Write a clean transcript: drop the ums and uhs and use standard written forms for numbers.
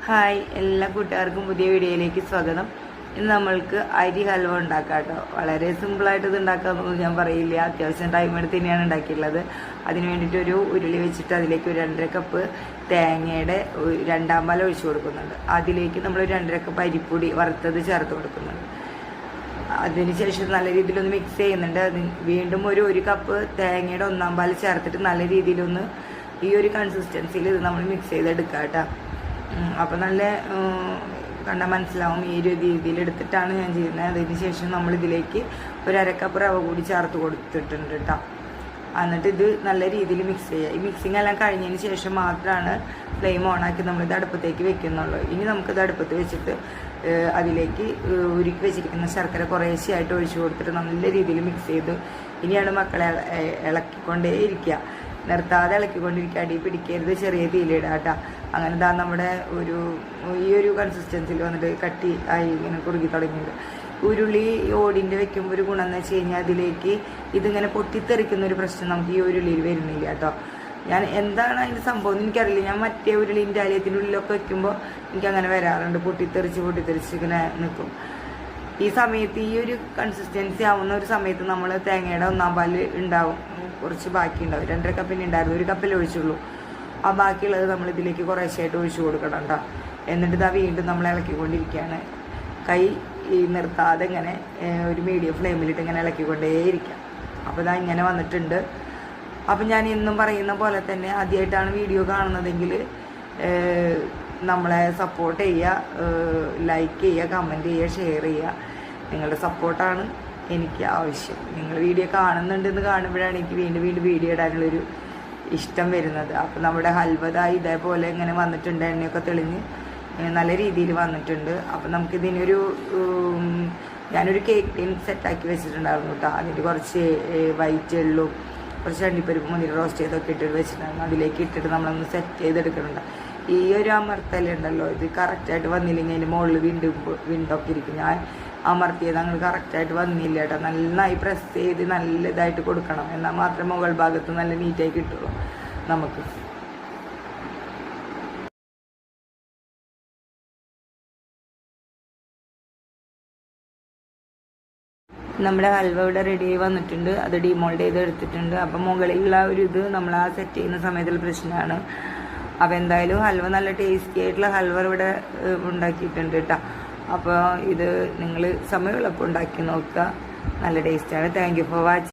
Hi, എല്ലാ കൂട്ടുകാർക്കും പുതിയ വീഡിയോയിലേക്ക് സ്വാഗതം. ഇന്ന് നമ്മൾക്ക് അരി ഹൽവ ഉണ്ടാക്കാം കേട്ടോ. വളരെ സിമ്പിളായിട്ട് ഇത് ഉണ്ടാക്കാമെന്നൊന്നും ഞാൻ പറയില്ല. അത്യാവശ്യം ടൈം എടുത്ത് തന്നെയാണ് ഉണ്ടാക്കിയിട്ടുള്ളത്. അതിന് വേണ്ടിയിട്ട് ഒരു ഉരുളി വെച്ചിട്ട് അതിലേക്ക് ഒരു 2.5 കപ്പ് തേങ്ങയുടെ 2/2 പാൽ ഒഴിച്ചു കൊടുക്കുന്നുണ്ട്. അതിലേക്ക് നമ്മൾ 2.5 കപ്പ് അരിപ്പൊടി വറുത്തത് ചേർത്ത് കൊടുക്കുന്നുണ്ട്. അതിനുശേഷം നല്ല രീതിയിലൊന്ന് മിക്സ് ചെയ്യുന്നുണ്ട്. വീണ്ടും ഒരു കപ്പ് തേങ്ങയുടെ 1/4 പാൽ ചേർത്തിട്ട് നല്ല രീതിയിലൊന്ന് ഈ ഒരു കൺസിസ്റ്റൻസിയിൽ ഇത് നമ്മൾ മിക്സ് ചെയ്തെടുക്കാം കേട്ടോ. അപ്പോൾ നല്ല കണ്ടാൽ മനസ്സിലാവും ഈ ഒരു രീതിയിൽ എടുത്തിട്ടാണ് ഞാൻ ചെയ്യുന്നത്. അതിന് ശേഷം നമ്മളിതിലേക്ക് ഒരു 1/2 കപ്പ് റവ കൂടി ചേർത്ത് കൊടുത്തിട്ടുണ്ട് കേട്ടോ. എന്നിട്ട് ഇത് നല്ല രീതിയിൽ മിക്സ് ചെയ്യുക. ഈ മിക്സിങ് എല്ലാം കഴിഞ്ഞതിന് ശേഷം മാത്രമാണ് ഫ്ലെയിം ഓണാക്കി നമ്മളിത് അടുപ്പത്തേക്ക് വെക്കുന്നുള്ളൂ. ഇനി നമുക്കിത് അടുപ്പത്ത് വെച്ചിട്ട് അതിലേക്ക് ഉരുക്കി വെച്ചിരിക്കുന്ന ശർക്കര കുറേശ്ശെയായിട്ട് ഒഴിച്ചു കൊടുത്തിട്ട് നല്ല രീതിയിൽ മിക്സ് ചെയ്ത് ഇനിയാണ് മക്കളെ ഇളക്കിക്കൊണ്ടേ ഇരിക്കുക. നിർത്താതെ ഇളക്കിക്കൊണ്ടിരിക്കുക. അടി പിടിക്കരുത്, ചെറിയ തീയിലിടുക കേട്ടോ. അങ്ങനെ ഇതാ നമ്മുടെ ഈ ഒരു കൺസിസ്റ്റൻസിൽ വന്നിട്ട് കട്ടി ആയി ഇങ്ങനെ കുറുകി തുടങ്ങിയത്. ഉരുളി ഓടിൻ്റെ വെക്കുമ്പോൾ ഒരു ഗുണം എന്ന് വെച്ച് കഴിഞ്ഞാൽ അതിലേക്ക് ഇതിങ്ങനെ പൊട്ടിത്തെറിക്കുന്ന ഒരു പ്രശ്നം നമുക്ക് ഈ ഉരുളിയിൽ വരുന്നില്ല കേട്ടോ. ഞാൻ എന്താണ് അതിൻ്റെ സംഭവം എന്ന് എനിക്കറിയില്ല. ഞാൻ മറ്റേ ഉരുളിൻ്റെ അലിയത്തിൻ്റെ ഉള്ളിലൊക്കെ വെക്കുമ്പോൾ എനിക്കങ്ങനെ വരാറുണ്ട്. പൊട്ടിത്തെറിച്ച് ഇങ്ങനെ നിൽക്കും. ഈ സമയത്ത് ഈ ഒരു കൺസിസ്റ്റൻസി ആവുന്ന ഒരു സമയത്ത് നമ്മൾ തേങ്ങയുടെ 1/4 പാൽ ഉണ്ടാവും, കുറച്ച് ബാക്കി ഉണ്ടാവും. 2.5 കപ്പിന് ഉണ്ടായിരുന്നു, 1 കപ്പിൽ ഒഴിച്ചുള്ളൂ. ആ ബാക്കിയുള്ളത് നമ്മൾ ഇതിലേക്ക് കുറേശ്ശായിട്ട് ഒഴിച്ചു കൊടുക്കണം കേട്ടോ. എന്നിട്ട് ഇതാ വീണ്ടും നമ്മൾ ഇളക്കിക്കൊണ്ടിരിക്കുകയാണ്. കൈ നിർത്താതെ ഇങ്ങനെ ഒരു മീഡിയം ഫ്ലെയിമിലിട്ട് ഇങ്ങനെ ഇളക്കിക്കൊണ്ടേയിരിക്കാം. അപ്പോൾ ഇതാ ഇങ്ങനെ വന്നിട്ടുണ്ട്. അപ്പം ഞാൻ ഇന്നും പറയുന്ന പോലെ തന്നെ ആദ്യമായിട്ടാണ് വീഡിയോ കാണുന്നതെങ്കിൽ നമ്മളെ സപ്പോർട്ട് ചെയ്യുക, ലൈക്ക് ചെയ്യുക, കമൻറ്റ് ചെയ്യുക, ഷെയർ ചെയ്യുക. നിങ്ങളുടെ സപ്പോർട്ടാണ് എനിക്ക് ആവശ്യം. നിങ്ങൾ വീഡിയോ കാണുന്നുണ്ടെന്ന് കാണുമ്പോഴാണ് എനിക്ക് വീണ്ടും വീഡിയോ ഇടാനുള്ളൊരു ഇഷ്ടം വരുന്നത്. അപ്പം നമ്മുടെ ഹൽവതായി ഇതേപോലെ ഇങ്ങനെ വന്നിട്ടുണ്ട്. എണ്ണയൊക്കെ തെളിഞ്ഞ് നല്ല രീതിയിൽ വന്നിട്ടുണ്ട്. അപ്പം നമുക്കിതിനൊരു ഞാനൊരു കേക്ക് ടീൻ സെറ്റാക്കി വെച്ചിട്ടുണ്ടായിരുന്നു കേട്ടോ. അതിൻ്റെ കുറച്ച് വൈറ്റ് എള്ളും കുറച്ച് അണ്ടിപ്പരിപ്പ് മുന്തിരി റോസ്റ്റ് ചെയ്തൊക്കെ ഇട്ടിട്ട് വെച്ചിട്ടുണ്ടായിരുന്നു. അതിലേക്ക് ഇട്ടിട്ട് നമ്മളൊന്ന് സെറ്റ് ചെയ്തെടുക്കുന്നുണ്ട്. ഈ ഒരു അമർത്തലുണ്ടല്ലോ, ഇത് കറക്റ്റായിട്ട് വന്നില്ലെങ്കിൽ അതിൻ്റെ മുകളിൽ വിണ്ടൊക്കെ ഇരിക്കും. ഞാൻ അമർത്തിയത് അങ്ങനെ കറക്റ്റായിട്ട് വന്നില്ല കേട്ടോ. നന്നായി പ്രസ് ചെയ്ത് നല്ല ഇതായിട്ട് കൊടുക്കണം. എന്നാൽ മാത്രമേ മുകൾ ഭാഗത്ത് നല്ല നീറ്റായി കിട്ടുള്ളൂ നമുക്ക്. നമ്മുടെ ഹൽവ ഇവിടെ റെഡി ആയി വന്നിട്ടുണ്ട്. അത് ഡിമോൾഡ് ചെയ്ത് എടുത്തിട്ടുണ്ട്. അപ്പം മുകളിലുള്ള ഒരു ഇത് നമ്മൾ ആ സെറ്റ് ചെയ്യുന്ന സമയത്തുള്ള പ്രശ്നമാണ്. അപ്പോൾ എന്തായാലും ഹൽവ നല്ല ടേസ്റ്റി ആയിട്ടുള്ള ഹൽവ ഇവിടെ ഉണ്ടാക്കിയിട്ടുണ്ട് കേട്ടോ. അപ്പോൾ ഇത് നിങ്ങൾ സമയമുള്ളപ്പോൾ ഉണ്ടാക്കി നോക്കുക. നല്ല ടേസ്റ്റാണ്. Thank you for watching.